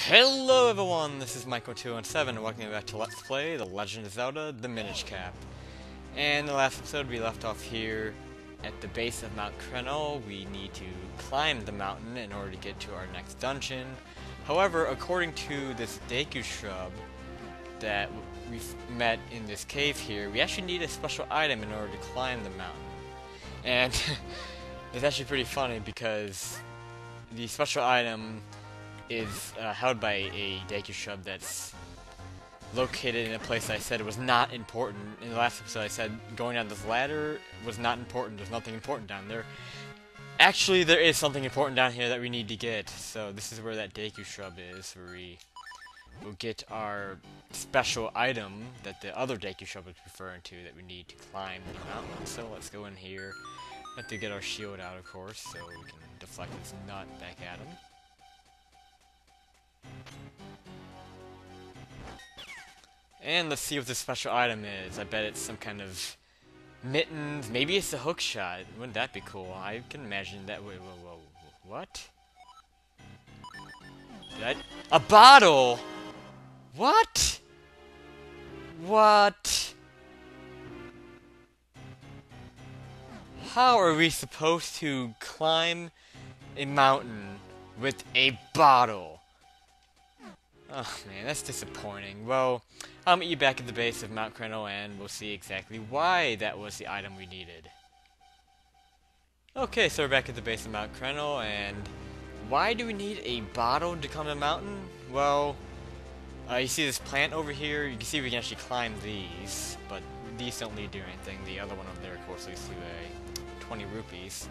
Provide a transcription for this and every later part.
Hello everyone, this is Michael217 and welcome back to Let's Play The Legend of Zelda, the Minish Cap. And in the last episode we left off here at the base of Mount Crenel. We need to climb the mountain in order to get to our next dungeon. However, according to this Deku shrub that we've met in this cave here, we actually need a special item in order to climb the mountain. And it's actually pretty funny because the special item is held by a Deku shrub that's located in a place I said was not important. In the last episode I said going down this ladder was not important, there's nothing important down there. Actually, there is something important down here that we need to get. So this is where that Deku shrub is, where we will get our special item that the other Deku shrub was referring to that we need to climb the mountain. So let's go in here. Have to get our shield out, of course, so we can deflect this nut back at him. And let's see what this special item is. I bet it's some kind of mittens. Maybe it's a hook shot. Wouldn't that be cool? I can imagine that. Wait, whoa. What? A bottle? What? What? How are we supposed to climb a mountain with a bottle? Oh man, that's disappointing. Well, I'll meet you back at the base of Mount Crenel and we'll see exactly why that was the item we needed. Okay, so we're back at the base of Mount Crenel, and why do we need a bottle to climb the mountain? Well, you see this plant over here? You can see we can actually climb these, but these don't lead to anything. The other one over there, of course, leads to a 20 rupees.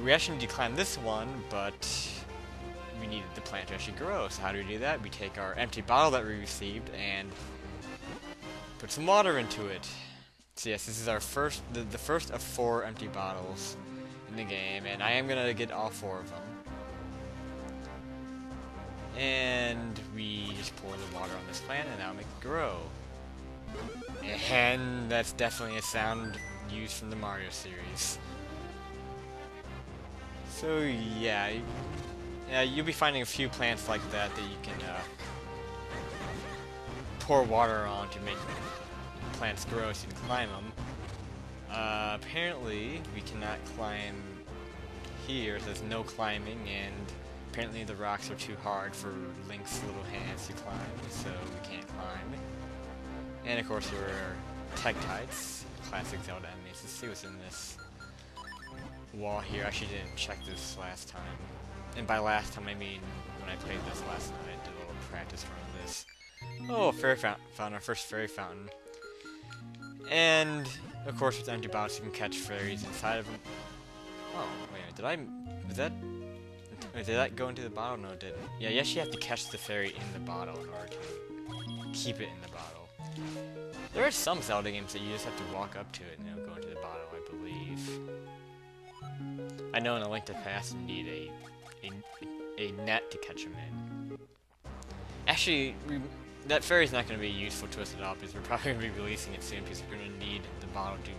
We actually need to climb this one, but we needed the plant to actually grow. So how do we do that? We take our empty bottle that we received and put some water into it. So yes, this is our first, the first of 4 empty bottles in the game, and I am gonna get all 4 of them. And we just pour the water on this plant, and that'll make it grow. And that's definitely a sound used from the Mario series. So yeah. You'll be finding a few plants like that you can pour water on to make plants grow so you can climb them. Apparently, we cannot climb here. There's no climbing, and apparently the rocks are too hard for Link's little hands to climb, so we can't climb. And of course, there are Tektites, classic Zelda enemies. Let's see what's in this wall here. I actually didn't check this last time. And by last time, I mean when I played this last night. I did a little practice run of this. Oh, fairy fountain, our first fairy fountain. And, of course, with empty bottles, you can catch fairies inside of them. Oh, wait, did that go into the bottle? No, it didn't. Yeah, you actually have to catch the fairy in the bottle in order to keep it in the bottle. There are some Zelda games that you just have to walk up to it and it'll go into the bottle, I believe. I know in A Link to the Past you need a net to catch them in. Actually, that fairy's not going to be useful to us at all because we're probably going to be releasing it soon because we're going to need the bottle to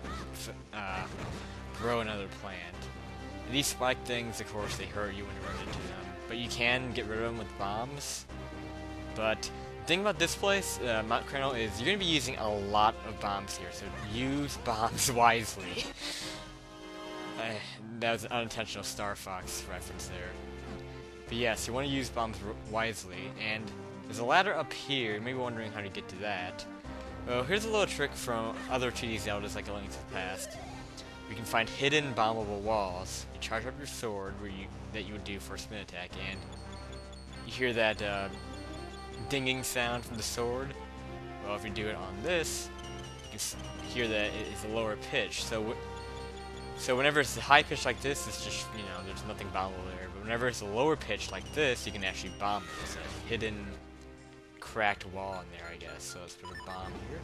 grow another plant. These spike things, of course, they hurt you when you run into them, but you can get rid of them with bombs. But the thing about this place, Mount Crenel, is you're going to be using a lot of bombs here, so use bombs wisely. That was an unintentional Star Fox reference there. But yes, you want to use bombs wisely, and there's a ladder up here. You may be wondering how to get to that. Well, here's a little trick from other 2D Zeldas like A Link to the Past. You can find hidden bombable walls. You charge up your sword that you would do for a spin attack, and you hear that dinging sound from the sword. Well, if you do it on this, you can hear that it's a lower pitch. So whenever it's a high pitch like this, it's just, there's nothing bombable there. But whenever it's a lower pitch like this, you can actually bomb it. It's a hidden, cracked wall in there, I guess. So let's put a bomb here.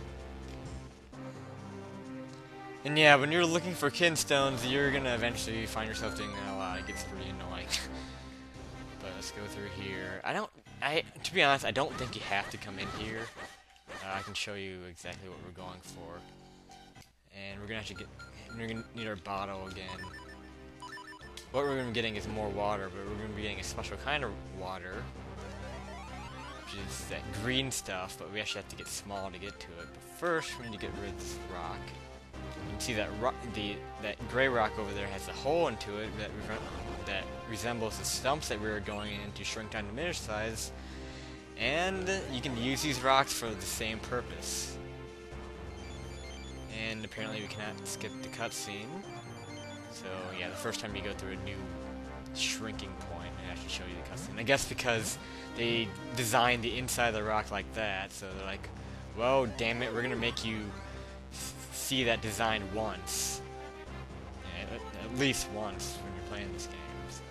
And yeah, when you're looking for kinstones, you're gonna eventually find yourself doing that a lot. It gets pretty annoying. But let's go through here. To be honest, I don't think you have to come in here. I can show you exactly what we're going for. And we're gonna need our bottle again. what we're going to be getting is more water, but we're going to be getting a special kind of water, which is that green stuff, but we actually have to get small to get to it. But first, we need to get rid of this rock. You can see that that gray rock over there has a hole into it that resembles the stumps that we were going in to shrink down to Minish size, and you can use these rocks for the same purpose. And apparently we cannot skip the cutscene. So yeah, the first time you go through a new shrinking point, it actually show you the cutscene. I guess because they designed the inside of the rock like that, so they're like, well, damn it, we're gonna make you see that design once. At least once when you're playing this game. So.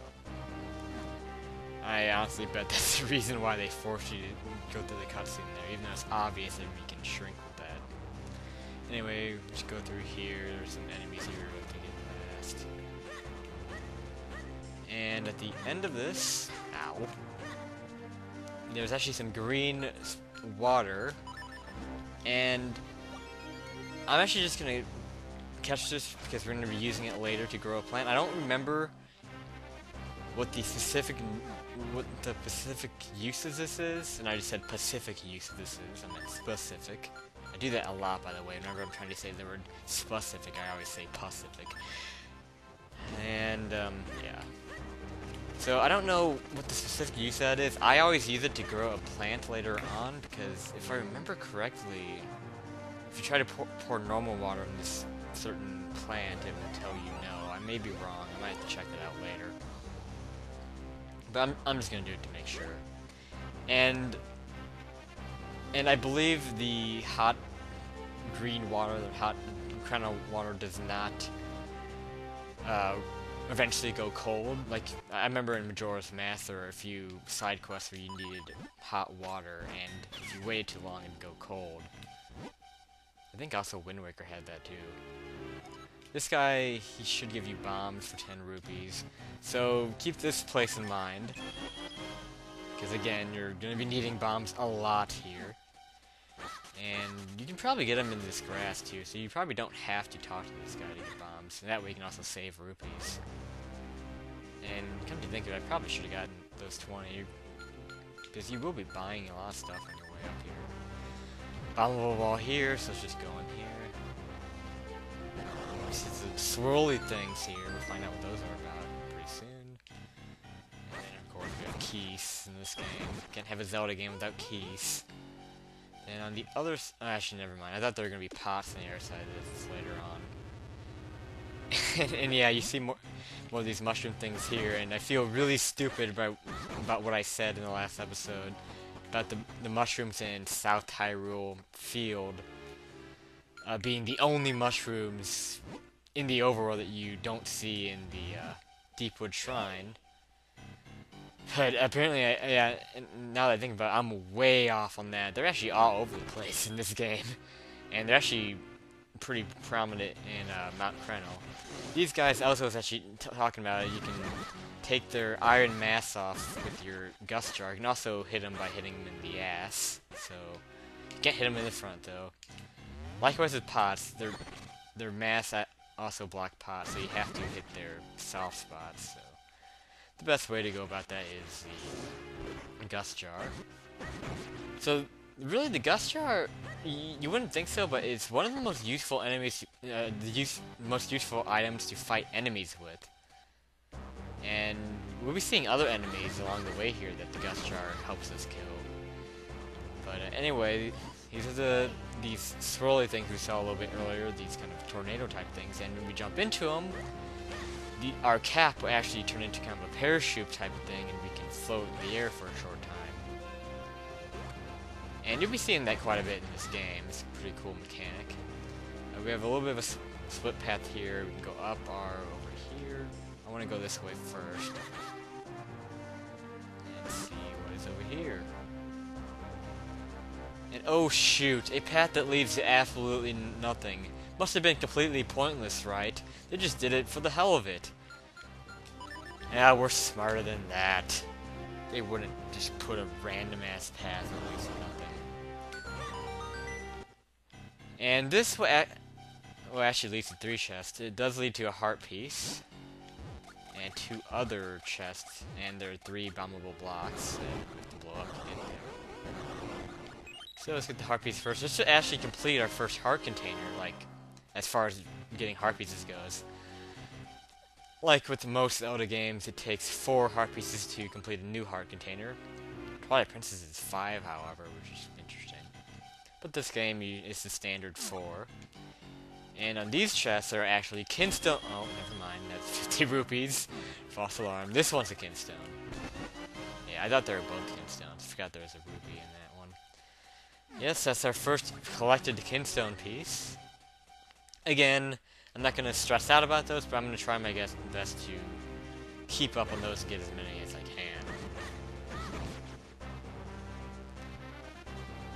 I honestly bet that's the reason why they force you to go through the cutscene there, even though it's obvious that we can shrink with that. Anyway, let's go through here. There's some enemies here we have to get past. And at the end of this, ow, there's actually some green water, and I'm actually just gonna catch this because we're gonna be using it later to grow a plant. I don't remember what the specific use of this is, and I just said Pacific use of this is. I meant specific. I do that a lot, by the way. Whenever I'm trying to say the word specific, I always say Pacific. And yeah. So I don't know what the specific use of that is. I always use it to grow a plant later on, because if I remember correctly, if you try to pour normal water in this certain plant, it will tell you no. I may be wrong. I might have to check that out later. But I'm just gonna do it to make sure. And I believe the hot green water, the hot Crenel water, does not eventually go cold. Like, I remember in Majora's Mask there were a few side quests where you needed hot water, and if you waited too long it'd go cold. I think also Wind Waker had that too. This guy, he should give you bombs for 10 rupees. So keep this place in mind, because again, you're going to be needing bombs a lot here. And you can probably get them in this grass too, so you probably don't have to talk to this guy to get bombs. And that way you can also save rupees. And come to think of it, I probably should have gotten those 20, because you will be buying a lot of stuff on your way up here. Bombable wall here, so let's just go in here. This is the swirly things here. We'll find out what those are about pretty soon. And then, of course, we have keys in this game. Can't have a Zelda game without keys. And on the other actually, never mind. I thought there were going to be pots on the other side of this later on. and yeah, you see more of these mushroom things here, and I feel really stupid about what I said in the last episode about the mushrooms in South Hyrule Field being the only mushrooms in the overworld that you don't see in the Deepwood Shrine. But apparently, yeah, now that I think about it, I'm way off on that. They're actually all over the place in this game. And they're actually pretty prominent in Mount Crenel. These guys, also was actually talking about it, you can take their iron mass off with your gust jar. You can also hit them by hitting them in the ass. So, you can't hit them in the front, though. Likewise with pots, their mass also block pots, so you have to hit their soft spots. So the best way to go about that is the gust jar. So really, the gust jar, you wouldn't think so, but it's one of the most useful enemies, most useful items to fight enemies with. And we'll be seeing other enemies along the way here that the gust jar helps us kill. But anyway, these are these swirly things we saw a little bit earlier, these kind of tornado type things, and when we jump into them, our cap will actually turn into kind of a parachute type of thing, and we can float in the air for a short time. And you'll be seeing that quite a bit in this game. It's a pretty cool mechanic. We have a little bit of a split path here. We can go up or over here. I want to go this way first. And see what is over here. And oh shoot, a path that leads to absolutely nothing. Must have been completely pointless, right? They just did it for the hell of it. Yeah, we're smarter than that. They wouldn't just put a random ass path that leads to nothing. And this will actually leads to 3 chests. It does lead to a heart piece. and 2 other chests, and there are 3 bombable blocks that we have to blow up to get there. So let's get the heart piece first. Just to actually complete our first heart container, like, as far as getting heart pieces goes. Like with most Zelda games, it takes 4 heart pieces to complete a new heart container. Twilight Princess is 5, however, which is interesting. But this game is the standard 4. And on these chests are actually kinstone. Oh, never mind. That's 50 rupees. False alarm. This one's a kinstone. Yeah, I thought they were both kinstones. Forgot there was a rupee in that one. Yes, that's our first collected kinstone piece. Again, I'm not going to stress out about those, but I'm going to try my best to keep up on those and get as many as I can.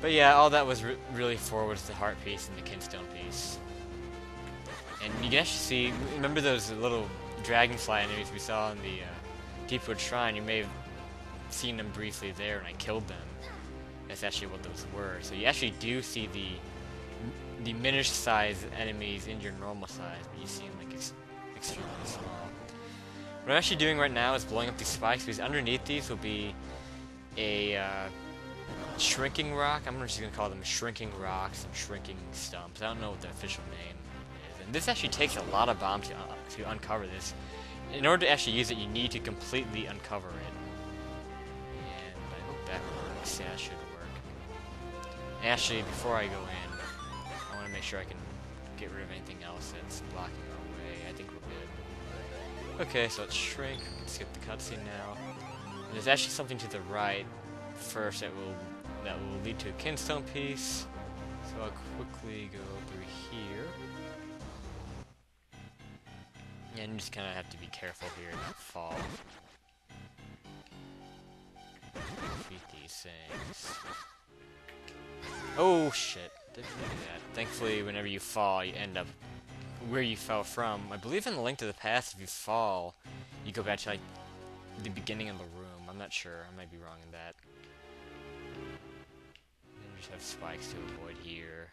But yeah, all that was really for was the heart piece and the kinstone piece. And you can actually see, remember those little dragonfly enemies we saw in the Deepwood Shrine? You may have seen them briefly there, and I killed them. That's actually what those were. So you actually do see the Minish size enemies in your normal size, but you see them like extremely small. What I'm actually doing right now is blowing up these spikes, because underneath these will be a shrinking rock. I'm just going to call them shrinking rocks and shrinking stumps. I don't know what the official name is. And this actually takes a lot of bombs to uncover this. In order to actually use it, you need to completely uncover it. And I hope that works. Yeah, it should work. Actually, before I go in, I want to make sure I can get rid of anything else that's blocking our way. I think we're good. Okay, so let's shrink. We can skip the cutscene now. And there's actually something to the right first that will lead to a kinstone piece. So I'll quickly go through here. And you just kind of have to be careful here not fall. Defeat these things. Oh shit. Didn't do that. Thankfully, whenever you fall, you end up where you fell from. I believe in the Link to the Past, if you fall, you go back to like the beginning of the room. I'm not sure. I might be wrong in that. And just have spikes to avoid here.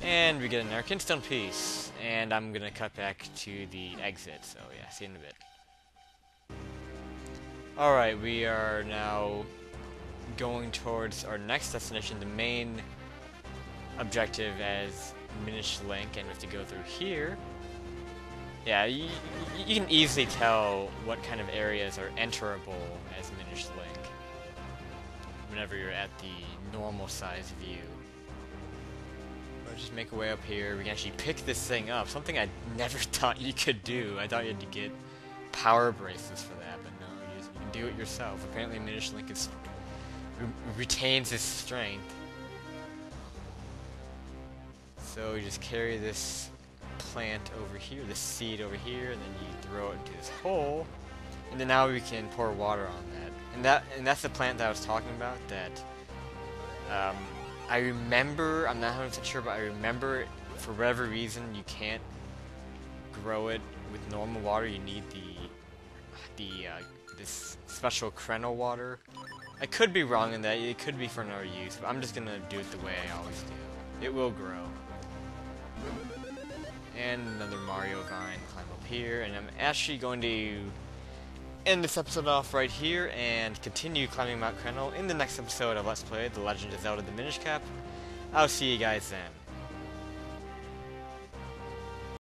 And we get an kinstone piece. And I'm gonna cut back to the exit. So yeah, see you in a bit. Alright, we are now going towards our next destination, the main objective as Minish Link, and we have to go through here. Yeah, you can easily tell what kind of areas are enterable as Minish Link whenever you're at the normal size view. But just make our way up here. We can actually pick this thing up, something I never thought you could do. I thought you had to get power bracelets for that, but no, you can do it yourself. Apparently Minish Link retains his strength. So you just carry this plant over here, this seed over here, and then you throw it into this hole, and then now we can pour water on that. And that's the plant that I was talking about. That I remember. I'm not 100% sure, but I remember for whatever reason you can't grow it with normal water. You need this special Crenel water. I could be wrong in that. It could be for another use, but I'm just gonna do it the way I always do. It will grow. And another Mario vine, climb up here, and I'm actually going to end this episode off right here and continue climbing Mount Crenel in the next episode of Let's Play The Legend of Zelda: The Minish Cap. I'll see you guys then.